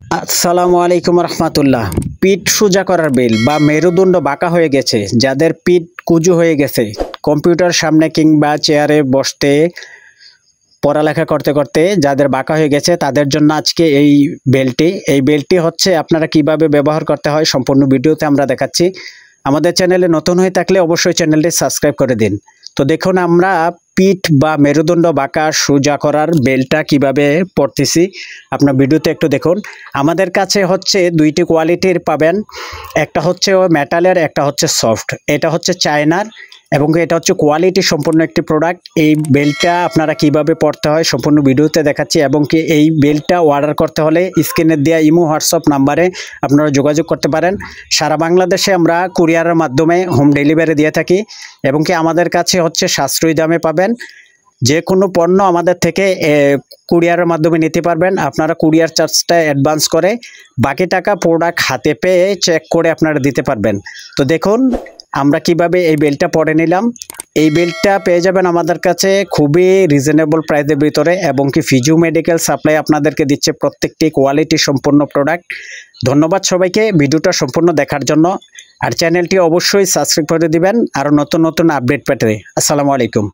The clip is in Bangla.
আসসালামু আলাইকুম রহমতুল্লাহ। পিঠ সোজা করার বেল বা মেরুদণ্ড বাঁকা হয়ে গেছে, যাদের পিঠ কুঁজু হয়ে গেছে, কম্পিউটার সামনে কিংবা চেয়ারে বসতে পড়ালেখা করতে করতে যাদের বাঁকা হয়ে গেছে তাদের জন্য আজকে এই বেলটি হচ্ছে আপনারা কিভাবে ব্যবহার করতে হয় সম্পূর্ণ ভিডিওতে আমরা দেখাচ্ছি। আমাদের চ্যানেলে নতুন হয়ে থাকলে অবশ্যই চ্যানেলটি সাবস্ক্রাইব করে দিন। তো দেখুন আমরা পিঠ বা মেরুদণ্ড বাঁকা সোজা করার বেলটা কিভাবে পড়তেছি, আপনার ভিডিওতে একটু দেখুন। আমাদের কাছে হচ্ছে দুইটি কোয়ালিটির পাবেন, একটা হচ্ছে মেটালের, একটা হচ্ছে সফট। এটা হচ্ছে চায়নার এবং এটা হচ্ছে কোয়ালিটি সম্পূর্ণ একটি প্রোডাক্ট। এই বেলটা আপনারা কিভাবে পড়তে হয় সম্পূর্ণ ভিডিওতে দেখাচ্ছি এবং কি এই বেলটা অর্ডার করতে হলে স্ক্রিনে দেওয়া ইমো হোয়াটসঅ্যাপ নাম্বারে আপনারা যোগাযোগ করতে পারেন। সারা বাংলাদেশে আমরা কুরিয়ারের মাধ্যমে হোম ডেলিভারি দিয়ে থাকি এবং কি আমাদের কাছে হচ্ছে সাশ্রয়ী দামে পাবেন। যে কোনো পণ্য আমাদের থেকে কুরিয়ারের মাধ্যমে নিতে পারবেন। আপনারা কুরিয়ার চার্জটা অ্যাডভান্স করে বাকি টাকা প্রোডাক্ট হাতে পেয়ে চেক করে আপনারা দিতে পারবেন। তো দেখুন আমরা কিভাবে এই বেলটা পরে নিলাম। এই বেলটা পেয়ে যাবেন আমাদের কাছে খুবই রিজনেবল প্রাইসের ভিতরে এবং কি ফিজু মেডিকেল সাপ্লাই আপনাদেরকে দিচ্ছে প্রত্যেকটি কোয়ালিটি সম্পূর্ণ প্রোডাক্ট। ধন্যবাদ সবাইকে ভিডিওটা সম্পূর্ণ দেখার জন্য। আর চ্যানেলটি অবশ্যই সাবস্ক্রাইব করে দিবেন আরও নতুন নতুন আপডেট পেতে। আসসালামু আলাইকুম।